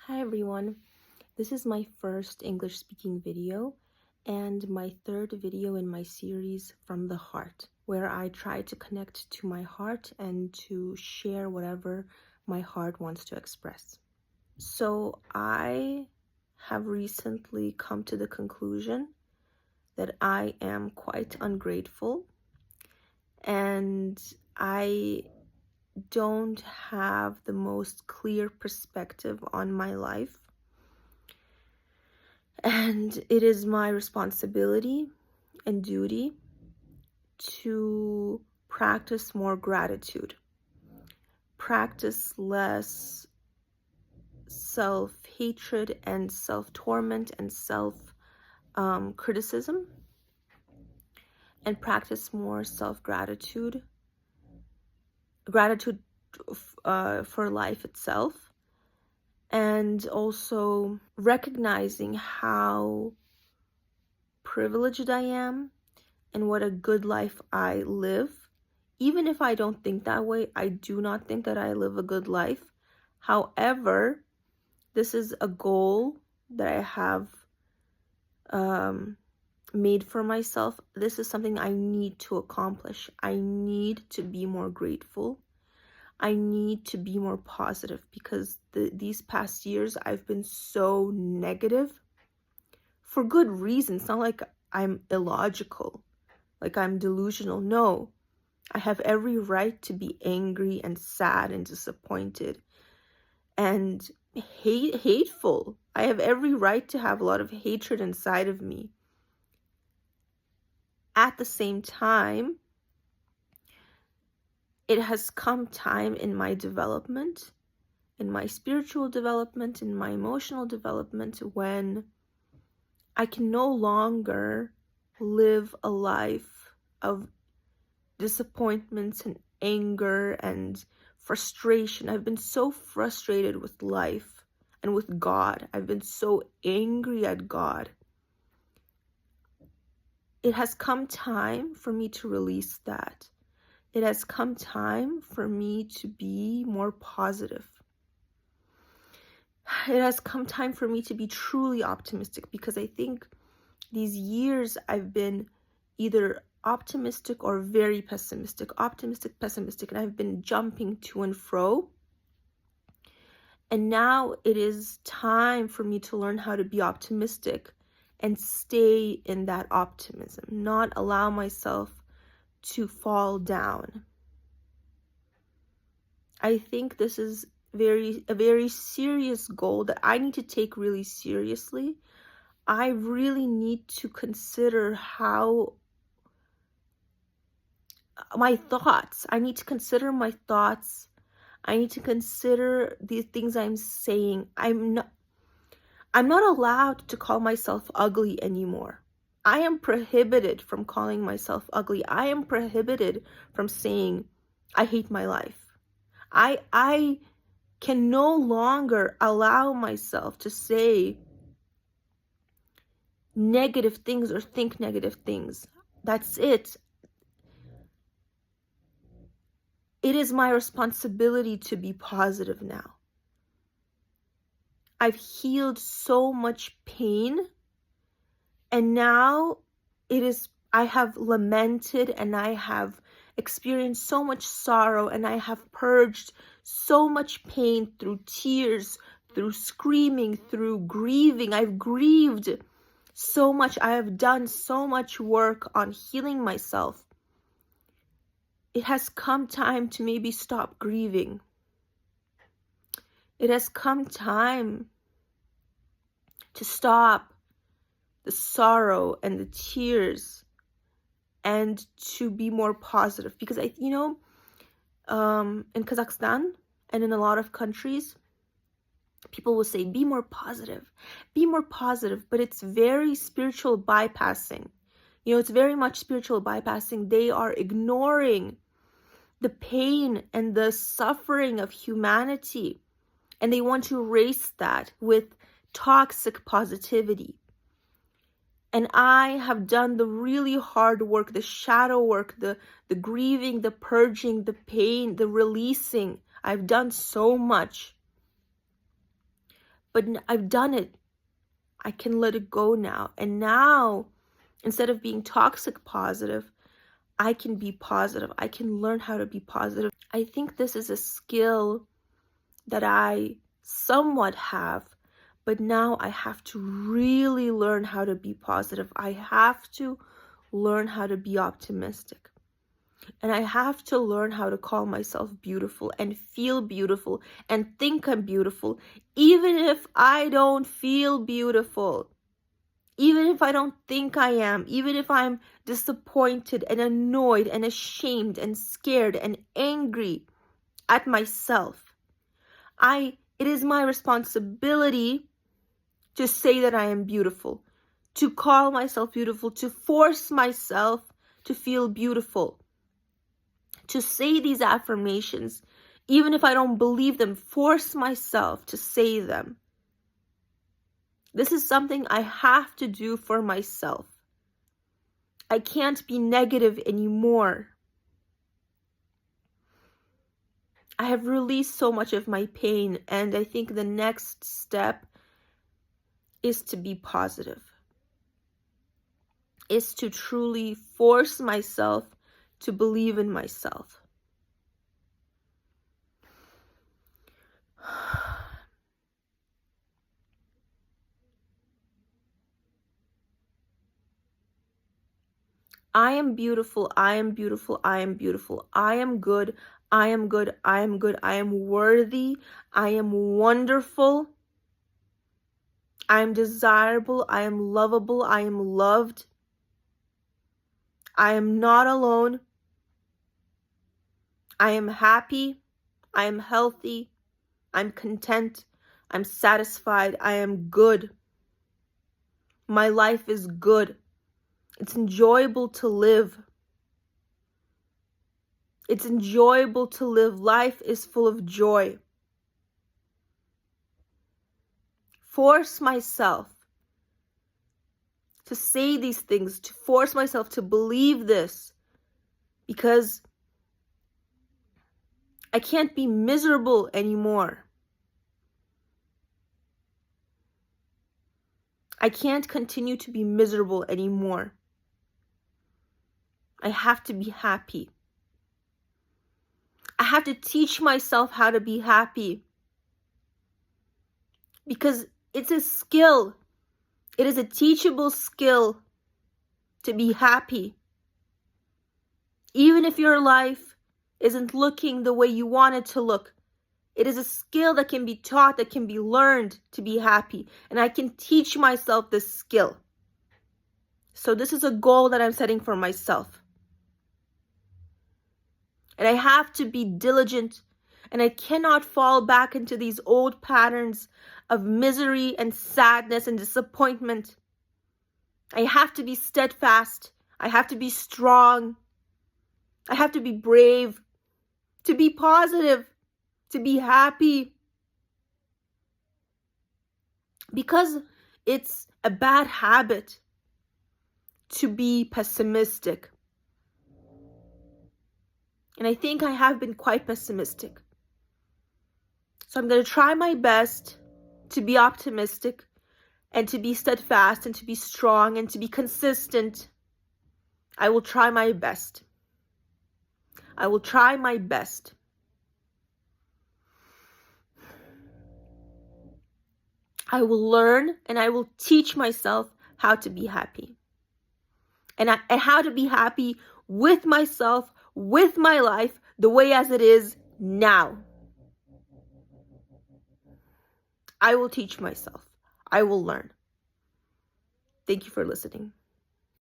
Hi everyone, this is my first English speaking video and my third video in my series From the Heart, where I try to connect to my heart and to share whatever my heart wants to express. So I have recently come to the conclusion that I am quite ungrateful and I don't have the most clear perspective on my life. And it is my responsibility and duty to practice more gratitude, practice less self-hatred and self-torment and self-criticism, and practice more self-gratitude, gratitude for life itself, and also recognizing how privileged I am and what a good life I live. Even if I don't think that way, I do not think that I live a good life. However, this is a goal that I have made for myself. This is something I need to accomplish. I need to be more grateful. I need to be more positive because these past years I've been so negative for good reason. It's not like I'm illogical, like I'm delusional. No, I have every right to be angry and sad and disappointed and hateful. I have every right to have a lot of hatred inside of me. At the same time, it has come time in my development, in my spiritual development, in my emotional development, when I can no longer live a life of disappointments and anger and frustration. I've been so frustrated with life and with God. I've been so angry at God. It has come time for me to release that. It has come time for me to be more positive. It has come time for me to be truly optimistic, because I think these years I've been either optimistic or very pessimistic, optimistic, pessimistic, and I've been jumping to and fro. And now it is time for me to learn how to be optimistic and stay in that optimism, not allow myself to fall down. I think this is a very serious goal that I need to take really seriously. I really need to consider how my thoughts. I need to consider my thoughts. I need to consider the things I'm saying. I'm not allowed to call myself ugly anymore. I am prohibited from calling myself ugly. I am prohibited from saying I hate my life. I can no longer allow myself to say negative things or think negative things. That's it. It is my responsibility to be positive now. I've healed so much pain, and now I have lamented and I have experienced so much sorrow, and I have purged so much pain through tears, through screaming, through grieving. I've grieved so much. I have done so much work on healing myself. It has come time to maybe stop grieving. It has come time to stop the sorrow and the tears and to be more positive. Because in Kazakhstan and in a lot of countries, people will say, be more positive, but it's very spiritual bypassing. It's very much spiritual bypassing. They are ignoring the pain and the suffering of humanity, and they want to erase that with toxic positivity. And I have done the really hard work, the shadow work, the grieving, the purging, the pain, the releasing. I've done so much. but I've done it. I can let it go now. And now, instead of being toxic positive, I can be positive. I can learn how to be positive. I think this is a skill that I somewhat have, but now I have to really learn how to be positive. I have to learn how to be optimistic. And I have to learn how to call myself beautiful and feel beautiful and think I'm beautiful, even if I don't feel beautiful, even if I don't think I am, even if I'm disappointed and annoyed and ashamed and scared and angry at myself. It is my responsibility to say that I am beautiful, to call myself beautiful, to force myself to feel beautiful, to say these affirmations, even if I don't believe them, force myself to say them. This is something I have to do for myself. I can't be negative anymore. I have released so much of my pain, and I think the next step is to be positive, is to truly force myself to believe in myself. I am beautiful, I am beautiful, I am beautiful. I am good, I am good, I am good. I am worthy, I am wonderful. I am desirable, I am lovable, I am loved. I am not alone. I am happy, I am healthy, I'm content, I'm satisfied, I am good. My life is good. It's enjoyable to live. It's enjoyable to live. Life is full of joy. Force myself to say these things, to force myself to believe this, because I can't be miserable anymore. I can't continue to be miserable anymore. I have to be happy. I have to teach myself how to be happy, because it's a skill. It is a teachable skill to be happy. Even if your life isn't looking the way you want it to look, it is a skill that can be taught, that can be learned to be happy. And I can teach myself this skill. So this is a goal that I'm setting for myself. And I have to be diligent, and I cannot fall back into these old patterns of misery and sadness and disappointment. I have to be steadfast. I have to be strong. I have to be brave, to be positive, to be happy. Because it's a bad habit to be pessimistic. And I think I have been quite pessimistic. So I'm going to try my best to be optimistic and to be steadfast and to be strong and to be consistent. I will try my best. I will try my best. I will learn and I will teach myself how to be happy. And how to be happy with myself, with my life, the way as it is now. I will teach myself. I will learn. Thank you for listening.